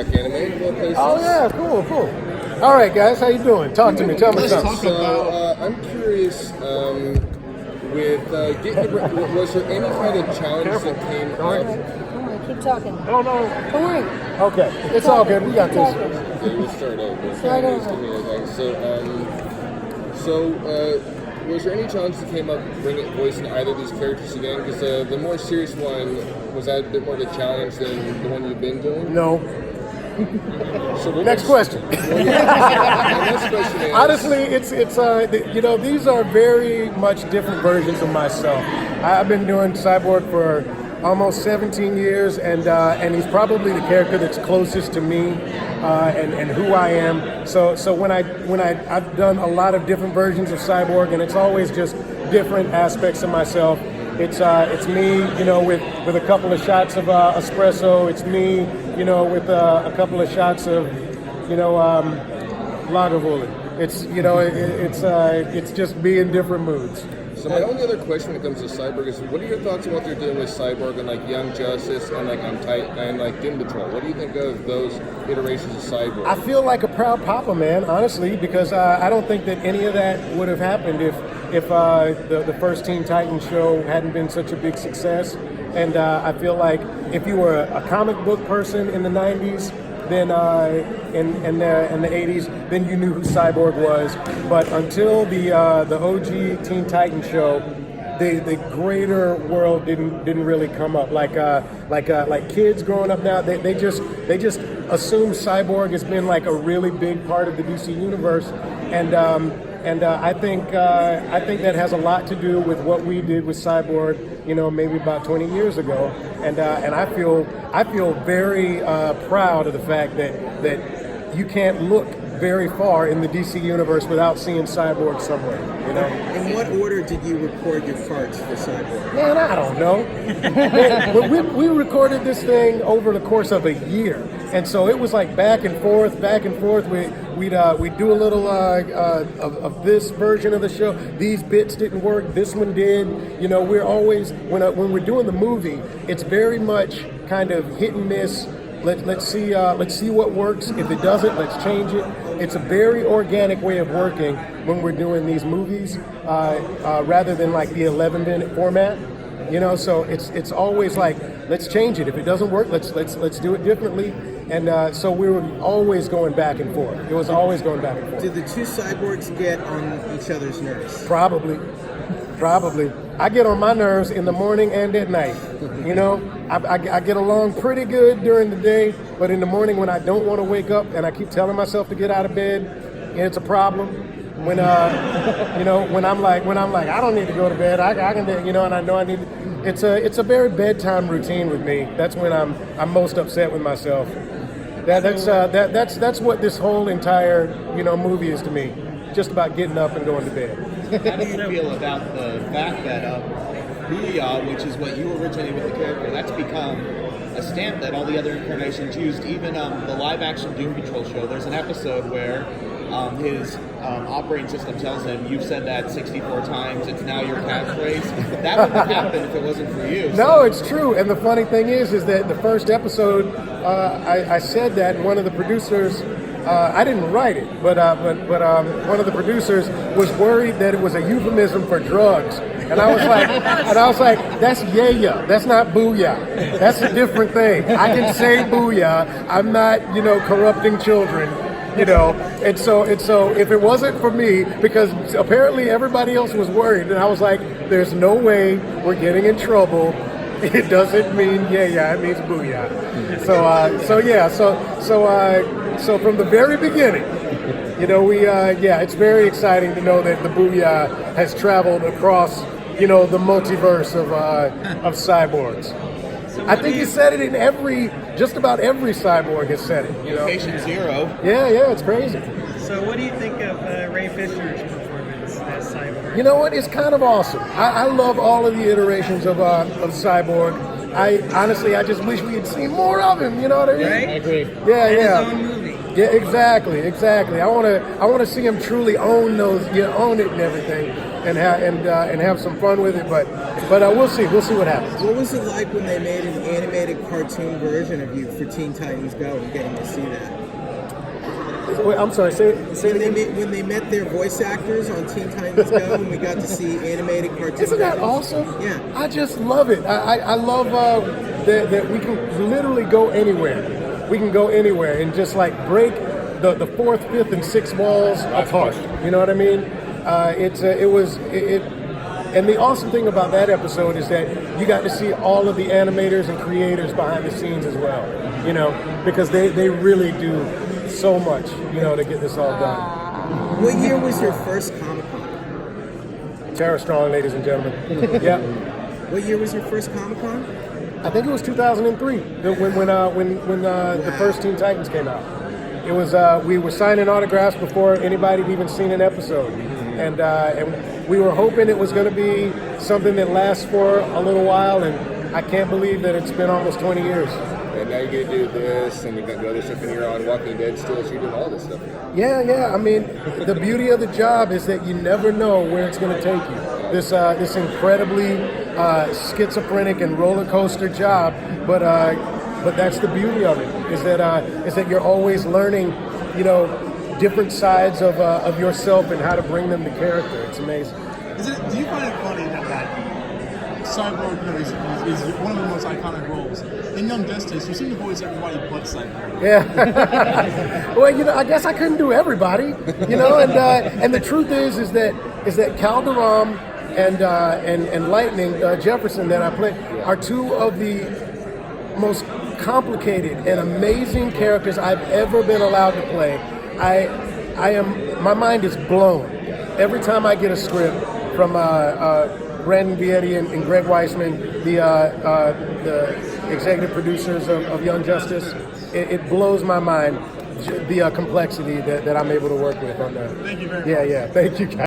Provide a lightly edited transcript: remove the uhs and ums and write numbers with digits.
Black Anime of all places. Oh yeah, cool. All right, guys, how you doing? Talk to me. Tell me something. So I'm curious. With was there any kind of challenge that came up? Keep talking. Oh no. Don't worry. Okay, it's all good. We got this. Okay, we'll start over. Start over. So, was there any challenge that came up voicing either of these characters again? Because the more serious one, was that a bit more of a challenge than the one you've been doing? No. So next question. Well, yeah. Next question is, honestly, it's you know, these are very much different versions of myself. I've been doing Cyborg for almost 17 years, and he's probably the character that's closest to me and who I am. So when I've done a lot of different versions of Cyborg, and it's always just different aspects of myself. It's me, you know, with a couple of shots of espresso. It's me, you know, with a couple of shots of, you know, Lagavulin. It's, you know, it's just me in different moods. So my only other question when it comes to Cyborg is, what are your thoughts on what they're doing with Cyborg and like Young Justice and like and like Doom Patrol? What do you think of those iterations of Cyborg? I feel like a proud papa, man, honestly, because I don't think that any of that would have happened if the first Teen Titans show hadn't been such a big success. And I feel like if you were a comic book person in the 90s, then in the 80s, then you knew who Cyborg was. But until the OG Teen Titans show, the greater world didn't really come up. Like kids growing up now, they just assume Cyborg has been like a really big part of the DC universe, and I think that has a lot to do with what we did with Cyborg, you know, maybe about 20 years ago, and I feel very proud of the fact that you can't look very far in the DC universe without seeing Cyborg somewhere, you know. In what order did you record your farts for Cyborg? Man, I don't know. Man, we recorded this thing over the course of a year, and so it was like back and forth. We'd do a little of this version of the show. These bits didn't work. This one did. You know, we're always when we're doing the movie, it's very much kind of hit and miss. Let's see what works. If it doesn't, let's change it. It's a very organic way of working when we're doing these movies, rather than like the 11-minute format. You know, so it's always like, let's change it. If it doesn't work, let's do it differently. And so we were always going back and forth. It was always going back and forth. Did the two cyborgs get on each other's nerves? Probably. I get on my nerves in the morning and at night. You know, I get along pretty good during the day, but in the morning when I don't want to wake up and I keep telling myself to get out of bed, it's a problem. When you know, when I'm like I don't need to go to bed. I can, you know, and I know I need. It's a very bedtime routine with me. That's when I'm most upset with myself. That's what this whole entire, you know, movie is to me. Just about getting up and going to bed. How do you feel about the fact that Booyah, which is what you originated with the character, that's become a stamp that all the other incarnations used? Even the live-action Doom Patrol show, there's an episode where his operating system tells him, "You've said that 64 times, it's now your catchphrase." That wouldn't have happened if it wasn't for you. No, it's true. And the funny thing is that the first episode, I said that, and one of the producers, I didn't write it, but one of the producers was worried that it was a euphemism for drugs, and I was like, that's yeah, that's not booyah, that's a different thing. I can say booyah. I'm not, you know, corrupting children, you know. And so if it wasn't for me, because apparently everybody else was worried, and I was like, there's no way we're getting in trouble. It doesn't mean yeah, it means booyah. So from the very beginning, you know, it's very exciting to know that the booyah has traveled across, you know, the multiverse of cyborgs. So I think he said it in just about every cyborg has said it. You know, Patient Zero. Yeah, it's crazy. So what do you think of Ray Fisher's performance as Cyborg? You know what? It's kind of awesome. I love all of the iterations of Cyborg. I just wish we had seen more of him. You know what I mean? Right? I agree. Yeah. His own movie. Yeah, exactly. I want to see him truly own it and everything. and have some fun with it. But we'll see what happens. What was it like when they made an animated cartoon version of you for Teen Titans Go and getting to see that? Wait, I'm sorry. Say it again. When they met their voice actors on Teen Titans Go and we got to see animated cartoons. Isn't that awesome? Yeah. I just love it. I love that we can literally go anywhere. We can go anywhere and just like break the fourth, fifth, and sixth walls apart. You know what I mean? And the awesome thing about that episode is that you got to see all of the animators and creators behind the scenes as well. You know, because they really do so much, you know, to get this all done. What year was your first Comic-Con? Tara Strong, ladies and gentlemen. Yeah. What year was your first Comic-Con? I think it was 2003 when the first Teen Titans came out. It was we were signing autographs before anybody had even seen an episode, and we were hoping it was going to be something that lasts for a little while. And I can't believe that it's been almost 20 years. And now you get to do this, and you got to do other stuff, and you're on Walking Dead still, so you're doing all this stuff. Yeah. I mean, the beauty of the job is that you never know where it's going to take you. This incredibly schizophrenic and roller coaster job, but that's the beauty of it. Is that you're always learning, you know, different sides of yourself and how to bring them to character. It's amazing. Do you find it funny that Cyborg, you know, is one of the most iconic roles? In Young Justice, you seem to voice everybody but Cyborg. Yeah. Well, you know, I guess I couldn't do everybody, you know, and the truth is that Calderon and Lightning Jefferson that I play are two of the most complicated and amazing characters I've ever been allowed to play. My mind is blown every time I get a script from Brandon Vietti and Greg Weisman, the executive producers of Young Justice. It blows my mind the complexity that I'm able to work with on that. Thank you very much. Yeah. Thank you, guys.